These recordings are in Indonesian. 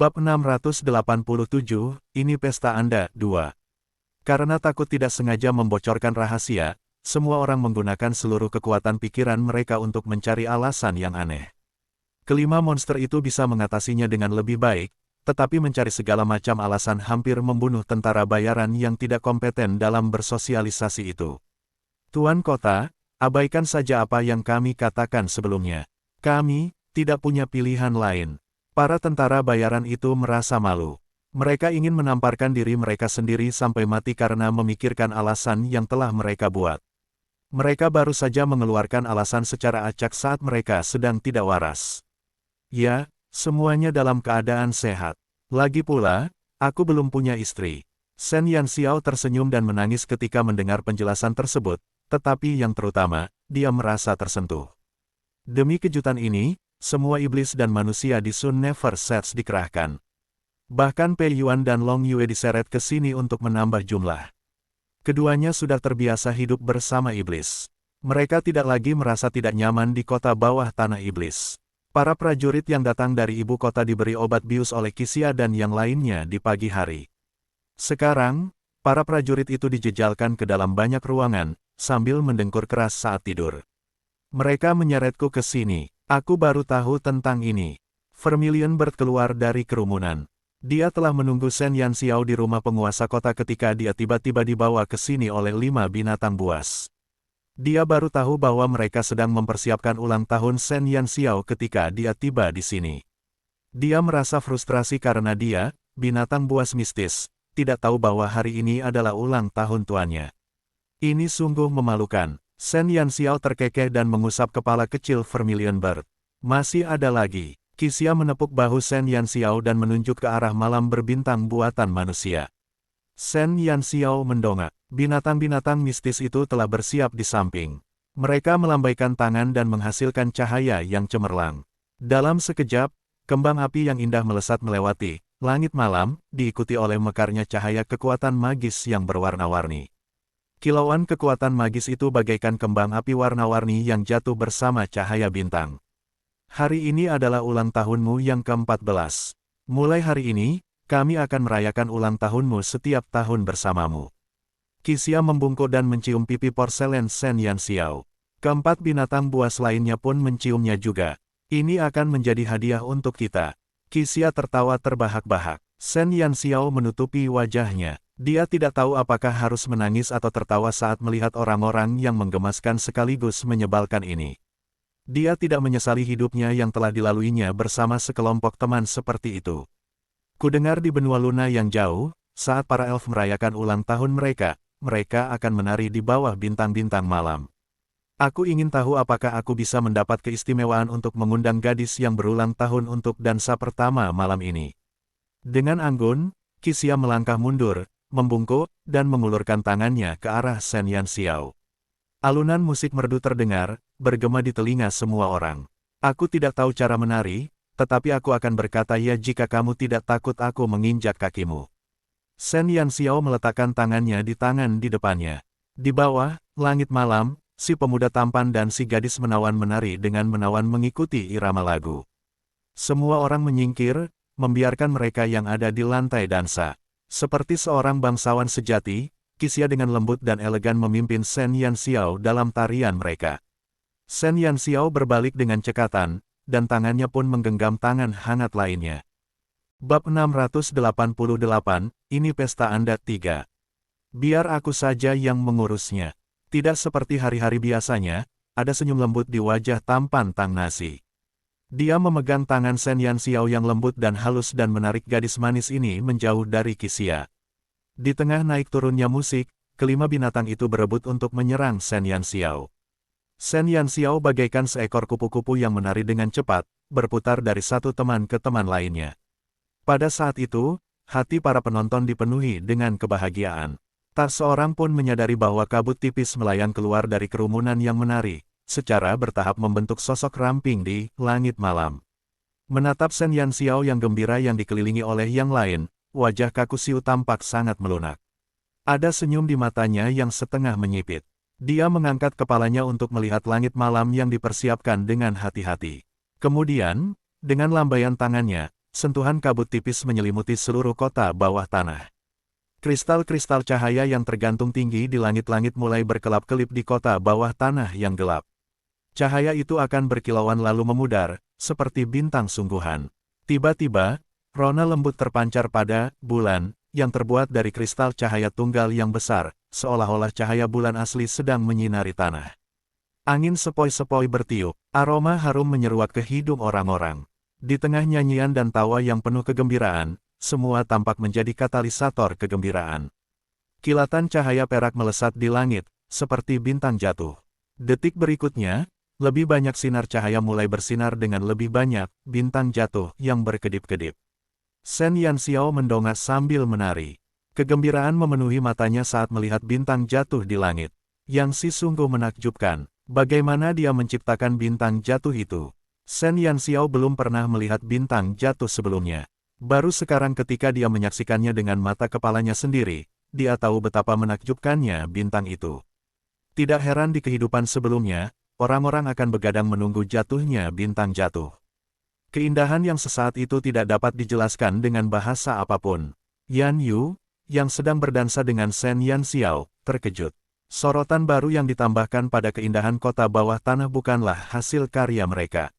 Bab 687, ini pesta Anda, 2. Karena takut tidak sengaja membocorkan rahasia, semua orang menggunakan seluruh kekuatan pikiran mereka untuk mencari alasan yang aneh. Kelima monster itu bisa mengatasinya dengan lebih baik, tetapi mencari segala macam alasan hampir membunuh tentara bayaran yang tidak kompeten dalam bersosialisasi itu. Tuan Kota, abaikan saja apa yang kami katakan sebelumnya. Kami tidak punya pilihan lain. Para tentara bayaran itu merasa malu. Mereka ingin menamparkan diri mereka sendiri sampai mati karena memikirkan alasan yang telah mereka buat. Mereka baru saja mengeluarkan alasan secara acak saat mereka sedang tidak waras. Ya, semuanya dalam keadaan sehat. Lagi pula, aku belum punya istri. Shen Yanxiao tersenyum dan menangis ketika mendengar penjelasan tersebut, tetapi yang terutama, dia merasa tersentuh. Demi kejutan ini, semua iblis dan manusia di Sun Never Sets dikerahkan. Bahkan Pei Yuan dan Long Yue diseret ke sini untuk menambah jumlah. Keduanya sudah terbiasa hidup bersama iblis. Mereka tidak lagi merasa tidak nyaman di kota bawah tanah iblis. Para prajurit yang datang dari ibu kota diberi obat bius oleh Qixia dan yang lainnya di pagi hari. Sekarang, para prajurit itu dijejalkan ke dalam banyak ruangan, sambil mendengkur keras saat tidur. Mereka menyeretku ke sini. Aku baru tahu tentang ini. Vermilion Bird keluar dari kerumunan. Dia telah menunggu Shen Yanxiao di rumah penguasa kota ketika dia tiba-tiba dibawa ke sini oleh 5 binatang buas. Dia baru tahu bahwa mereka sedang mempersiapkan ulang tahun Shen Yanxiao ketika dia tiba di sini. Dia merasa frustrasi karena dia, binatang buas mistis, tidak tahu bahwa hari ini adalah ulang tahun tuannya. Ini sungguh memalukan. Shen Yanxiao terkekeh dan mengusap kepala kecil Vermilion Bird. Masih ada lagi. Qixia menepuk bahu Shen Yanxiao dan menunjuk ke arah malam berbintang buatan manusia. Shen Yanxiao mendongak. Binatang-binatang mistis itu telah bersiap di samping. Mereka melambaikan tangan dan menghasilkan cahaya yang cemerlang. Dalam sekejap, kembang api yang indah melesat melewati langit malam, diikuti oleh mekarnya cahaya kekuatan magis yang berwarna-warni. Kilauan kekuatan magis itu bagaikan kembang api warna-warni yang jatuh bersama cahaya bintang. Hari ini adalah ulang tahunmu yang ke-14. Mulai hari ini, kami akan merayakan ulang tahunmu setiap tahun bersamamu. Qixia membungkuk dan mencium pipi porselen Shen Yanxiao. Keempat binatang buas lainnya pun menciumnya juga. Ini akan menjadi hadiah untuk kita. Qixia tertawa terbahak-bahak. Shen Yanxiao menutupi wajahnya. Dia tidak tahu apakah harus menangis atau tertawa saat melihat orang-orang yang menggemaskan sekaligus menyebalkan ini. Dia tidak menyesali hidupnya yang telah dilaluinya bersama sekelompok teman seperti itu. Kudengar di benua Luna yang jauh, saat para elf merayakan ulang tahun mereka, mereka akan menari di bawah bintang-bintang malam. Aku ingin tahu apakah aku bisa mendapat keistimewaan untuk mengundang gadis yang berulang tahun untuk dansa pertama malam ini. Dengan anggun, Qixia melangkah mundur, membungkuk, dan mengulurkan tangannya ke arah Shen Yanxiao. Alunan musik merdu terdengar, bergema di telinga semua orang. Aku tidak tahu cara menari, tetapi aku akan berkata ya jika kamu tidak takut aku menginjak kakimu. Shen Yanxiao meletakkan tangannya di tangan di depannya. Di bawah, langit malam, si pemuda tampan dan si gadis menawan menari dengan menawan mengikuti irama lagu. Semua orang menyingkir, membiarkan mereka yang ada di lantai dansa. Seperti seorang bangsawan sejati, Qixia dengan lembut dan elegan memimpin Shen Yanxiao dalam tarian mereka. Shen Yanxiao berbalik dengan cekatan, dan tangannya pun menggenggam tangan hangat lainnya. Bab 688, ini pesta Anda, 3. Biar aku saja yang mengurusnya. Tidak seperti hari-hari biasanya, ada senyum lembut di wajah tampan Tang Nasi. Dia memegang tangan Shen Yanxiao yang lembut dan halus dan menarik gadis manis ini menjauh dari Qixia. Di tengah naik turunnya musik, kelima binatang itu berebut untuk menyerang Shen Yanxiao. Shen Yanxiao bagaikan seekor kupu-kupu yang menari dengan cepat, berputar dari satu teman ke teman lainnya. Pada saat itu, hati para penonton dipenuhi dengan kebahagiaan. Tak seorang pun menyadari bahwa kabut tipis melayang keluar dari kerumunan yang menari, secara bertahap membentuk sosok ramping di langit malam. Menatap Shen Yanxiao yang gembira yang dikelilingi oleh yang lain, wajah Kaku Xiu tampak sangat melunak. Ada senyum di matanya yang setengah menyipit. Dia mengangkat kepalanya untuk melihat langit malam yang dipersiapkan dengan hati-hati. Kemudian, dengan lambaian tangannya, sentuhan kabut tipis menyelimuti seluruh kota bawah tanah. Kristal-kristal cahaya yang tergantung tinggi di langit-langit mulai berkelap-kelip di kota bawah tanah yang gelap. Cahaya itu akan berkilauan lalu memudar, seperti bintang sungguhan. Tiba-tiba, rona lembut terpancar pada bulan, yang terbuat dari kristal cahaya tunggal yang besar, seolah-olah cahaya bulan asli sedang menyinari tanah. Angin sepoi-sepoi bertiup, aroma harum menyeruak ke hidung orang-orang. Di tengah nyanyian dan tawa yang penuh kegembiraan, semua tampak menjadi katalisator kegembiraan. Kilatan cahaya perak melesat di langit, seperti bintang jatuh. Detik berikutnya, lebih banyak sinar cahaya mulai bersinar dengan lebih banyak bintang jatuh yang berkedip-kedip. Shen Yanxiao mendongak sambil menari. Kegembiraan memenuhi matanya saat melihat bintang jatuh di langit. Yang Si sungguh menakjubkan, bagaimana dia menciptakan bintang jatuh itu. Shen Yanxiao belum pernah melihat bintang jatuh sebelumnya. Baru sekarang ketika dia menyaksikannya dengan mata kepalanya sendiri, dia tahu betapa menakjubkannya bintang itu. Tidak heran di kehidupan sebelumnya, orang-orang akan begadang menunggu jatuhnya bintang jatuh. Keindahan yang sesaat itu tidak dapat dijelaskan dengan bahasa apapun. Yan Yu, yang sedang berdansa dengan Shen Yanxiao, terkejut. Sorotan baru yang ditambahkan pada keindahan kota bawah tanah bukanlah hasil karya mereka.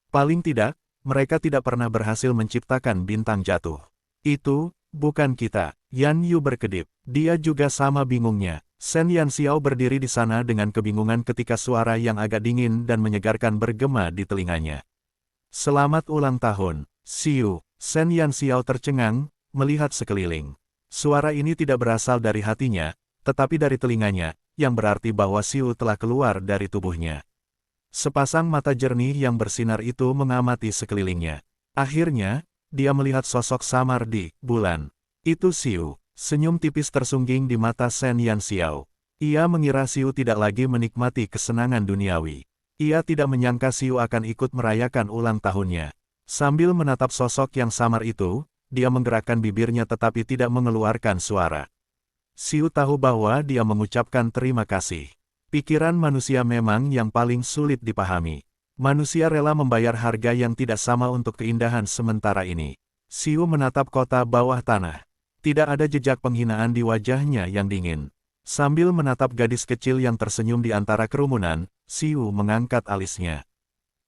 Paling tidak, mereka tidak pernah berhasil menciptakan bintang jatuh. Itu, bukan kita. Yan Yu berkedip. Dia juga sama bingungnya. Shen Yanxiao berdiri di sana dengan kebingungan ketika suara yang agak dingin dan menyegarkan bergema di telinganya. Selamat ulang tahun, Xiu. Shen Yanxiao tercengang, melihat sekeliling. Suara ini tidak berasal dari hatinya, tetapi dari telinganya, yang berarti bahwa Xiu telah keluar dari tubuhnya. Sepasang mata jernih yang bersinar itu mengamati sekelilingnya. Akhirnya, dia melihat sosok samar di bulan. Itu Xiu. Senyum tipis tersungging di mata Shen Yanxiao. Ia mengira Xiu tidak lagi menikmati kesenangan duniawi. Ia tidak menyangka Xiu akan ikut merayakan ulang tahunnya. Sambil menatap sosok yang samar itu, dia menggerakkan bibirnya tetapi tidak mengeluarkan suara. Xiu tahu bahwa dia mengucapkan terima kasih. Pikiran manusia memang yang paling sulit dipahami. Manusia rela membayar harga yang tidak sama untuk keindahan sementara ini. Xiu menatap kota bawah tanah. Tidak ada jejak penghinaan di wajahnya yang dingin. Sambil menatap gadis kecil yang tersenyum di antara kerumunan, Xiu mengangkat alisnya.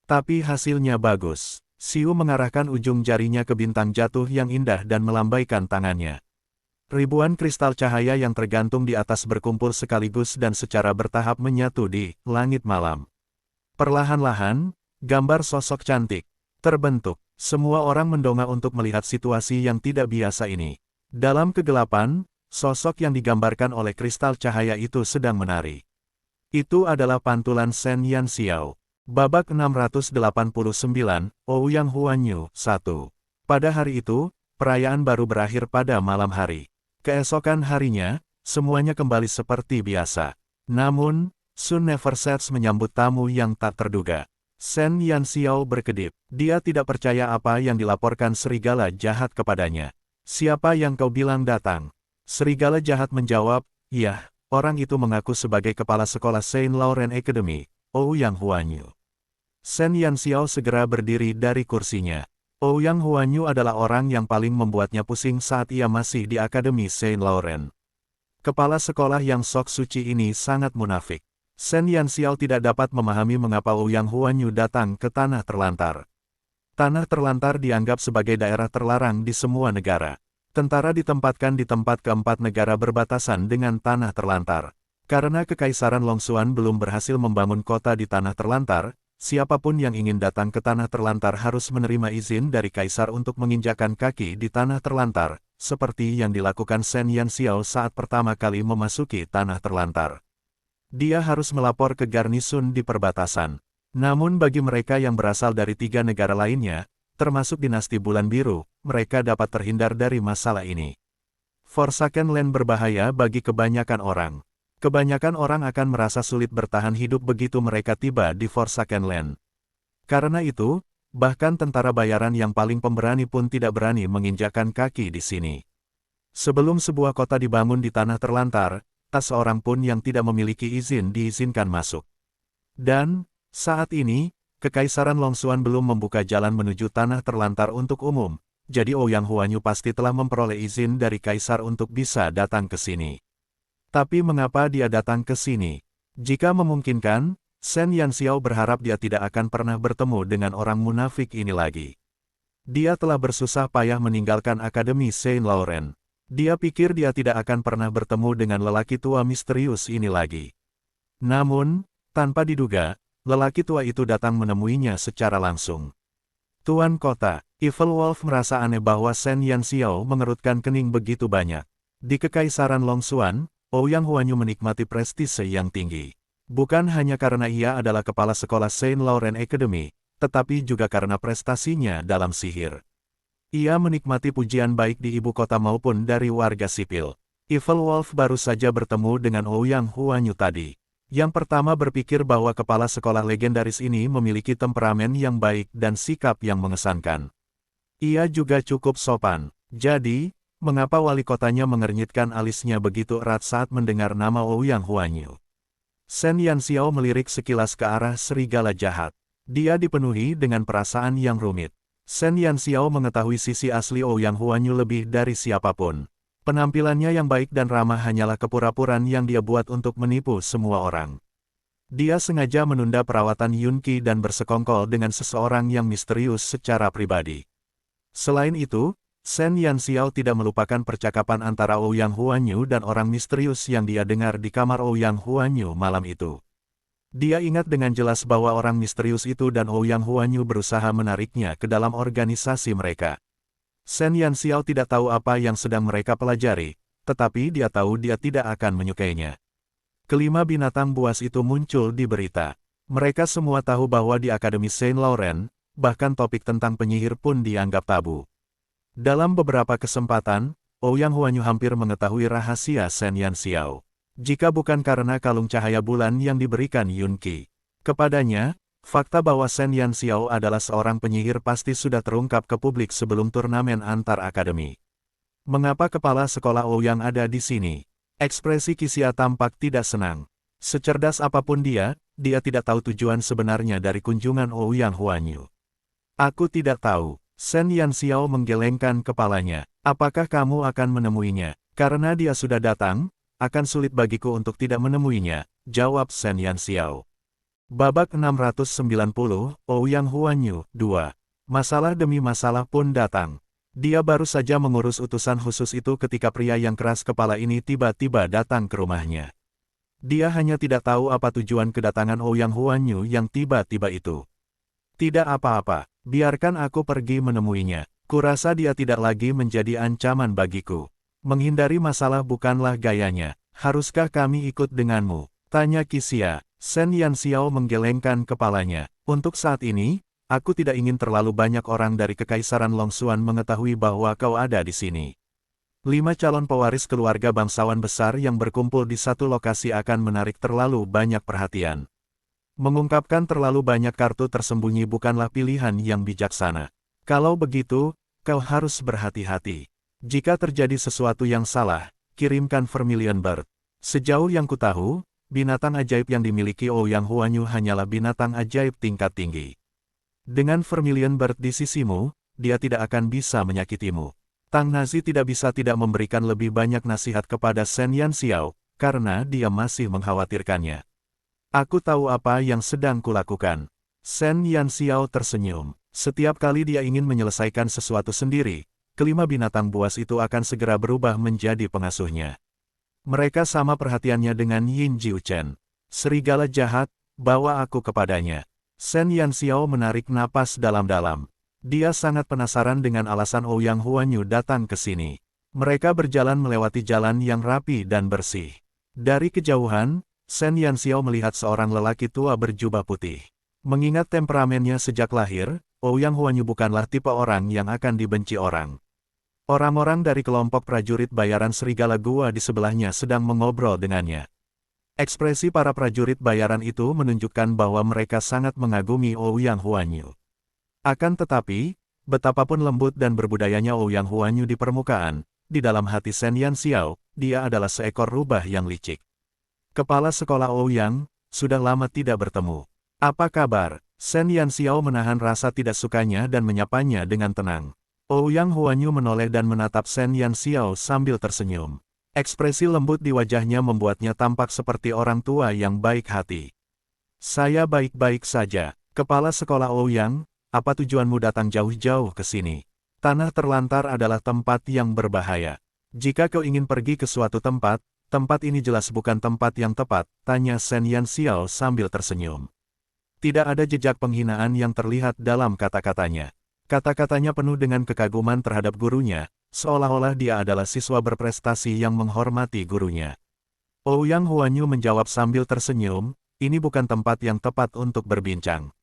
Tapi hasilnya bagus. Xiu mengarahkan ujung jarinya ke bintang jatuh yang indah dan melambaikan tangannya. Ribuan kristal cahaya yang tergantung di atas berkumpul sekaligus dan secara bertahap menyatu di langit malam. Perlahan-lahan, gambar sosok cantik terbentuk. Semua orang mendongak untuk melihat situasi yang tidak biasa ini. Dalam kegelapan, sosok yang digambarkan oleh kristal cahaya itu sedang menari. Itu adalah pantulan Shen Yanxiao. Babak 689, Ouyang Huanyu 1. Pada hari itu, perayaan baru berakhir pada malam hari. Keesokan harinya, semuanya kembali seperti biasa. Namun, Sun Neversetz menyambut tamu yang tak terduga. Shen Yanxiao berkedip. Dia tidak percaya apa yang dilaporkan serigala jahat kepadanya. Siapa yang kau bilang datang? Serigala jahat menjawab, "Yah, orang itu mengaku sebagai kepala sekolah Saint Laurent Academy, Ouyang Huanyu." Shen Yanxiao segera berdiri dari kursinya. Ouyang Huanyu adalah orang yang paling membuatnya pusing saat ia masih di Akademi Saint Laurent. Kepala sekolah yang sok suci ini sangat munafik. Shen Yanxiao tidak dapat memahami mengapa Ouyang Huanyu datang ke Tanah Terlantar. Tanah Terlantar dianggap sebagai daerah terlarang di semua negara. Tentara ditempatkan di tempat keempat negara berbatasan dengan Tanah Terlantar. Karena Kekaisaran Longxuan belum berhasil membangun kota di Tanah Terlantar, siapapun yang ingin datang ke Tanah Terlantar harus menerima izin dari Kaisar untuk menginjakan kaki di Tanah Terlantar, seperti yang dilakukan Shen Yanxiao saat pertama kali memasuki Tanah Terlantar. Dia harus melapor ke garnisun di perbatasan. Namun bagi mereka yang berasal dari 3 negara lainnya, termasuk dinasti Bulan Biru, mereka dapat terhindar dari masalah ini. Forsaken Land berbahaya bagi kebanyakan orang. Kebanyakan orang akan merasa sulit bertahan hidup begitu mereka tiba di Forsaken Land. Karena itu, bahkan tentara bayaran yang paling pemberani pun tidak berani menginjakan kaki di sini. Sebelum sebuah kota dibangun di Tanah Terlantar, tak seorang pun yang tidak memiliki izin diizinkan masuk. Dan, saat ini, Kekaisaran Longxuan belum membuka jalan menuju tanah terlantar untuk umum, jadi Ouyang Huanyu pasti telah memperoleh izin dari kaisar untuk bisa datang ke sini. Tapi mengapa dia datang ke sini? Jika memungkinkan, Shen Yanxiao berharap dia tidak akan pernah bertemu dengan orang munafik ini lagi. Dia telah bersusah payah meninggalkan Akademi Saint Laurent. Dia pikir dia tidak akan pernah bertemu dengan lelaki tua misterius ini lagi. Namun, tanpa diduga, lelaki tua itu datang menemuinya secara langsung. Tuan Kota, Evil Wolf merasa aneh bahwa Shen Yanxiao mengerutkan kening begitu banyak. Di Kekaisaran Longxuan, Ouyang Huanyu menikmati prestise yang tinggi. Bukan hanya karena ia adalah kepala sekolah Saint Laurent Academy, tetapi juga karena prestasinya dalam sihir. Ia menikmati pujian baik di ibu kota maupun dari warga sipil. Evil Wolf baru saja bertemu dengan Ouyang Huanyu tadi. Yang pertama berpikir bahwa kepala sekolah legendaris ini memiliki temperamen yang baik dan sikap yang mengesankan. Ia juga cukup sopan. Jadi, mengapa wali kotanya mengernyitkan alisnya begitu erat saat mendengar nama Ouyang Huanyu? Shen Yanxiao melirik sekilas ke arah serigala jahat. Dia dipenuhi dengan perasaan yang rumit. Shen Yanxiao mengetahui sisi asli Ouyang Huanyu lebih dari siapapun. Penampilannya yang baik dan ramah hanyalah kepura-puraan yang dia buat untuk menipu semua orang. Dia sengaja menunda perawatan Yunqi dan bersekongkol dengan seseorang yang misterius secara pribadi. Selain itu, Shen Yanxiao tidak melupakan percakapan antara Ouyang Huanyu dan orang misterius yang dia dengar di kamar Ouyang Huanyu malam itu. Dia ingat dengan jelas bahwa orang misterius itu dan Ouyang Huanyu berusaha menariknya ke dalam organisasi mereka. Shen Yanxiao tidak tahu apa yang sedang mereka pelajari, tetapi dia tahu dia tidak akan menyukainya. Kelima binatang buas itu muncul di berita. Mereka semua tahu bahwa di Akademi Saint Laurent, bahkan topik tentang penyihir pun dianggap tabu. Dalam beberapa kesempatan, Ouyang Huanyu hampir mengetahui rahasia Shen Yanxiao. Jika bukan karena kalung cahaya bulan yang diberikan Yunqi kepadanya, fakta bahwa Shen Yanxiao adalah seorang penyihir pasti sudah terungkap ke publik sebelum turnamen antar akademi. Mengapa kepala sekolah Ouyang ada di sini? Ekspresi Qixia tampak tidak senang. Secerdas apapun dia tidak tahu tujuan sebenarnya dari kunjungan Ouyang Huanyu. Aku tidak tahu. Shen Yanxiao menggelengkan kepalanya. Apakah kamu akan menemuinya? Karena dia sudah datang, akan sulit bagiku untuk tidak menemuinya, jawab Shen Yanxiao. Babak 690, Ouyang Huanyu, 2. Masalah demi masalah pun datang. Dia baru saja mengurus utusan khusus itu ketika pria yang keras kepala ini tiba-tiba datang ke rumahnya. Dia hanya tidak tahu apa tujuan kedatangan Ouyang Huanyu yang tiba-tiba itu. Tidak apa-apa, biarkan aku pergi menemuinya. Kurasa dia tidak lagi menjadi ancaman bagiku. Menghindari masalah bukanlah gayanya. Haruskah kami ikut denganmu? Tanya Qixia. Shen Yanxiao menggelengkan kepalanya. Untuk saat ini, aku tidak ingin terlalu banyak orang dari Kekaisaran Longxuan mengetahui bahwa kau ada di sini. 5 calon pewaris keluarga bangsawan besar yang berkumpul di satu lokasi akan menarik terlalu banyak perhatian. Mengungkapkan terlalu banyak kartu tersembunyi bukanlah pilihan yang bijaksana. Kalau begitu, kau harus berhati-hati. Jika terjadi sesuatu yang salah, kirimkan Vermilion Bird. Sejauh yang kutahu, binatang ajaib yang dimiliki Ouyang Huanyu hanyalah binatang ajaib tingkat tinggi. Dengan Vermilion Bird di sisimu, dia tidak akan bisa menyakitimu. Tang Nazi tidak bisa tidak memberikan lebih banyak nasihat kepada Shen Yanxiao, karena dia masih mengkhawatirkannya. Aku tahu apa yang sedang kulakukan. Shen Yanxiao tersenyum. Setiap kali dia ingin menyelesaikan sesuatu sendiri, kelima binatang buas itu akan segera berubah menjadi pengasuhnya. Mereka sama perhatiannya dengan Yin Jiuchen. Serigala jahat, bawa aku kepadanya. Shen Yanxiao menarik napas dalam-dalam. Dia sangat penasaran dengan alasan Ouyang Huanyu datang ke sini. Mereka berjalan melewati jalan yang rapi dan bersih. Dari kejauhan, Shen Yanxiao melihat seorang lelaki tua berjubah putih. Mengingat temperamennya sejak lahir, Ouyang Huanyu bukanlah tipe orang yang akan dibenci orang. Orang-orang dari kelompok prajurit bayaran serigala gua di sebelahnya sedang mengobrol dengannya. Ekspresi para prajurit bayaran itu menunjukkan bahwa mereka sangat mengagumi Ouyang Huanyu. Akan tetapi, betapapun lembut dan berbudayanya Ouyang Huanyu di permukaan, di dalam hati Shen Yanxiao, dia adalah seekor rubah yang licik. Kepala sekolah Ouyang, sudah lama tidak bertemu. Apa kabar? Shen Yanxiao menahan rasa tidak sukanya dan menyapanya dengan tenang. Ouyang Huanyu menoleh dan menatap Shen Yanxiao sambil tersenyum. Ekspresi lembut di wajahnya membuatnya tampak seperti orang tua yang baik hati. Saya baik-baik saja. Kepala sekolah Ouyang, apa tujuanmu datang jauh-jauh ke sini? Tanah terlantar adalah tempat yang berbahaya. Jika kau ingin pergi ke suatu tempat ini jelas bukan tempat yang tepat, tanya Shen Yanxiao sambil tersenyum. Tidak ada jejak penghinaan yang terlihat dalam kata-katanya. Kata-katanya penuh dengan kekaguman terhadap gurunya, seolah-olah dia adalah siswa berprestasi yang menghormati gurunya. Ouyang Huanyu menjawab sambil tersenyum, ini bukan tempat yang tepat untuk berbincang.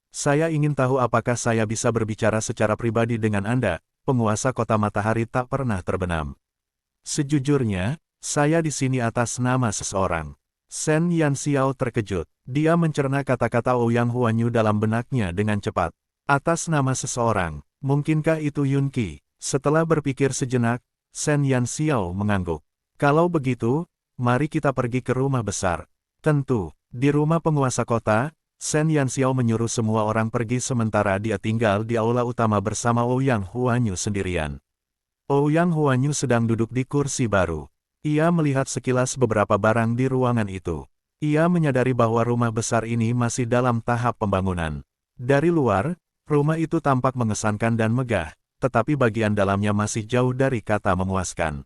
Saya ingin tahu apakah saya bisa berbicara secara pribadi dengan Anda, penguasa kota matahari tak pernah terbenam. Sejujurnya, saya di sini atas nama seseorang. Shen Yanxiao terkejut. Dia mencerna kata-kata Ouyang Huanyu dalam benaknya dengan cepat. Atas nama seseorang, mungkinkah itu Yun Qi? Setelah berpikir sejenak, Shen Yanxiao mengangguk. Kalau begitu, mari kita pergi ke rumah besar. Tentu, di rumah penguasa kota, Shen Yanxiao menyuruh semua orang pergi sementara dia tinggal di aula utama bersama Ouyang Huanyu sendirian. Ouyang Huanyu sedang duduk di kursi baru. Ia melihat sekilas beberapa barang di ruangan itu. Ia menyadari bahwa rumah besar ini masih dalam tahap pembangunan. Dari luar, rumah itu tampak mengesankan dan megah, tetapi bagian dalamnya masih jauh dari kata memuaskan.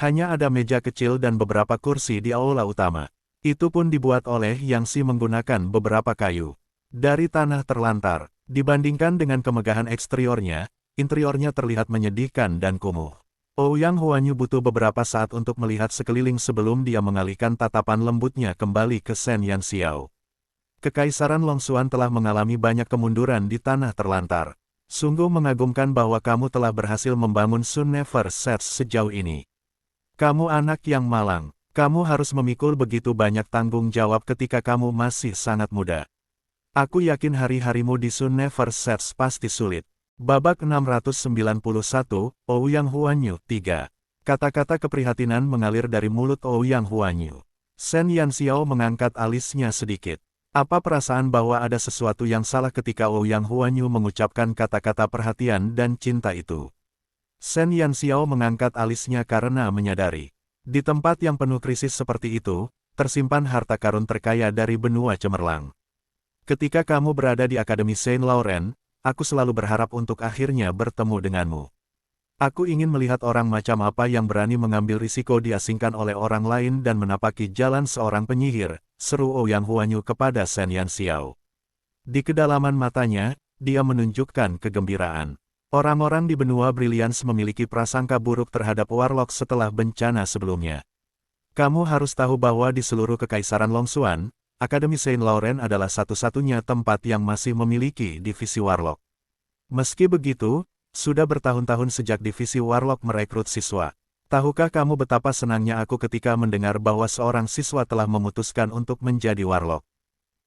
Hanya ada meja kecil dan beberapa kursi di aula utama. Itu pun dibuat oleh Yangxi menggunakan beberapa kayu. Dari tanah terlantar, dibandingkan dengan kemegahan eksteriornya, interiornya terlihat menyedihkan dan kumuh. Ouyang Huanyu butuh beberapa saat untuk melihat sekeliling sebelum dia mengalihkan tatapan lembutnya kembali ke Shen Yanxiao. Kekaisaran Longxuan telah mengalami banyak kemunduran di tanah terlantar. Sungguh mengagumkan bahwa kamu telah berhasil membangun Sun Never Sets sejauh ini. Kamu anak yang malang. Kamu harus memikul begitu banyak tanggung jawab ketika kamu masih sangat muda. Aku yakin hari-harimu di Sun Never Sets pasti sulit. Babak 691, Ouyang Huanyu 3. Kata-kata keprihatinan mengalir dari mulut Ouyang Huanyu. Shen Yanxiao mengangkat alisnya sedikit. Apa perasaan bahwa ada sesuatu yang salah ketika Ouyang Huanyu mengucapkan kata-kata perhatian dan cinta itu? Shen Yanxiao mengangkat alisnya karena menyadari. Di tempat yang penuh krisis seperti itu, tersimpan harta karun terkaya dari benua cemerlang. Ketika kamu berada di Akademi Saint Laurent, aku selalu berharap untuk akhirnya bertemu denganmu. Aku ingin melihat orang macam apa yang berani mengambil risiko diasingkan oleh orang lain dan menapaki jalan seorang penyihir, seru Ouyang Huanyu kepada Shen Yanxiao. Di kedalaman matanya, dia menunjukkan kegembiraan. Orang-orang di benua Brilliance memiliki prasangka buruk terhadap Warlock setelah bencana sebelumnya. Kamu harus tahu bahwa di seluruh Kekaisaran Longxuan, Akademi Saint Laurent adalah satu-satunya tempat yang masih memiliki divisi Warlock. Meski begitu, sudah bertahun-tahun sejak divisi Warlock merekrut siswa. Tahukah kamu betapa senangnya aku ketika mendengar bahwa seorang siswa telah memutuskan untuk menjadi Warlock?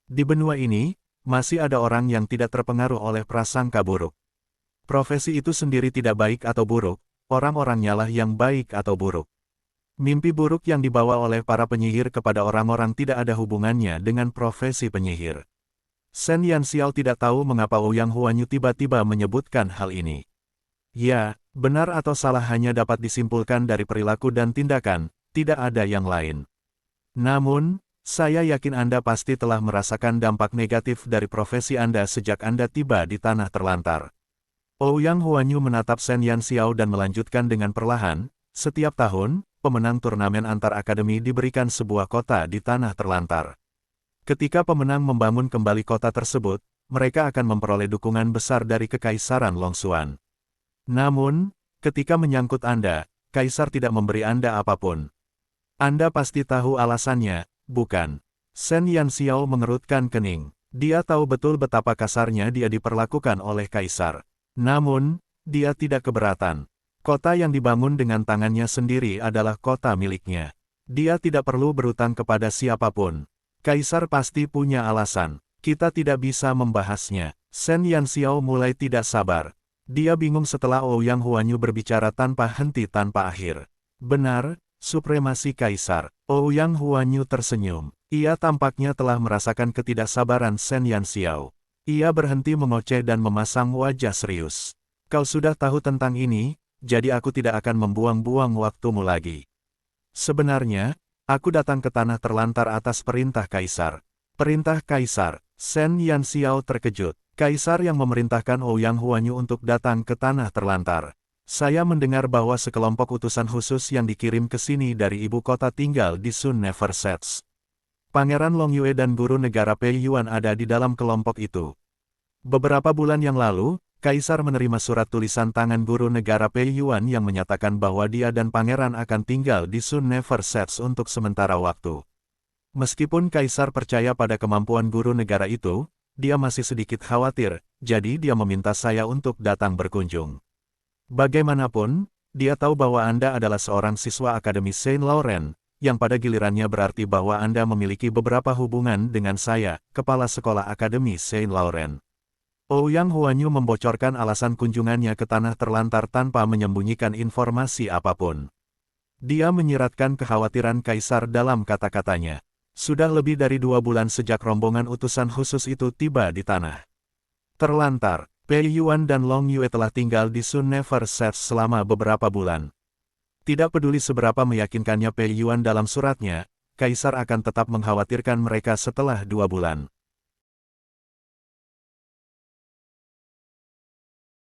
Di benua ini, masih ada orang yang tidak terpengaruh oleh prasangka buruk. Profesi itu sendiri tidak baik atau buruk, orang-orangnya lah yang baik atau buruk. Mimpi buruk yang dibawa oleh para penyihir kepada orang-orang tidak ada hubungannya dengan profesi penyihir. Shen Yanxiao tidak tahu mengapa Ouyang Huanyu tiba-tiba menyebutkan hal ini. Ya, benar atau salah hanya dapat disimpulkan dari perilaku dan tindakan, tidak ada yang lain. Namun, saya yakin Anda pasti telah merasakan dampak negatif dari profesi Anda sejak Anda tiba di tanah terlantar. Ouyang Huanyu menatap Shen Yanxiao dan melanjutkan dengan perlahan, setiap tahun, pemenang turnamen antar akademi diberikan sebuah kota di tanah terlantar. Ketika pemenang membangun kembali kota tersebut, mereka akan memperoleh dukungan besar dari Kekaisaran Longxuan. Namun, ketika menyangkut Anda, Kaisar tidak memberi Anda apapun. Anda pasti tahu alasannya, bukan? Shen Yanxiao mengerutkan kening. Dia tahu betul betapa kasarnya dia diperlakukan oleh Kaisar. Namun, dia tidak keberatan. Kota yang dibangun dengan tangannya sendiri adalah kota miliknya. Dia tidak perlu berutang kepada siapapun. Kaisar pasti punya alasan. Kita tidak bisa membahasnya. Shen Yanxiao mulai tidak sabar. Dia bingung setelah Ouyang Huanyu berbicara tanpa henti tanpa akhir. Benar, supremasi Kaisar. Ouyang Huanyu tersenyum. Ia tampaknya telah merasakan ketidaksabaran Shen Yanxiao. Ia berhenti mengoceh dan memasang wajah serius. Kau sudah tahu tentang ini, jadi aku tidak akan membuang-buang waktumu lagi. Sebenarnya, aku datang ke tanah terlantar atas perintah Kaisar. Perintah Kaisar. Shen Yanxiao terkejut. Kaisar yang memerintahkan Ouyang Huanyu untuk datang ke tanah terlantar. Saya mendengar bahwa sekelompok utusan khusus yang dikirim ke sini dari ibu kota tinggal di Sun Never Sets. Pangeran Long Yue dan guru negara Pei Yuan ada di dalam kelompok itu. Beberapa bulan yang lalu, Kaisar menerima surat tulisan tangan guru negara Pei Yuan yang menyatakan bahwa dia dan pangeran akan tinggal di Sun Never Sets untuk sementara waktu. Meskipun Kaisar percaya pada kemampuan guru negara itu, dia masih sedikit khawatir, jadi dia meminta saya untuk datang berkunjung. Bagaimanapun, dia tahu bahwa Anda adalah seorang siswa Akademi Saint Laurent, yang pada gilirannya berarti bahwa Anda memiliki beberapa hubungan dengan saya, Kepala Sekolah Akademi Saint Laurent. Ouyang Huanyu membocorkan alasan kunjungannya ke tanah terlantar tanpa menyembunyikan informasi apapun. Dia menyiratkan kekhawatiran Kaisar dalam kata-katanya. Sudah lebih dari 2 bulan sejak rombongan utusan khusus itu tiba di tanah terlantar. Pei Yuan dan Long Yue telah tinggal di Sun Never Sets selama beberapa bulan. Tidak peduli seberapa meyakinkannya Pei Yuan dalam suratnya, Kaisar akan tetap mengkhawatirkan mereka setelah 2 bulan.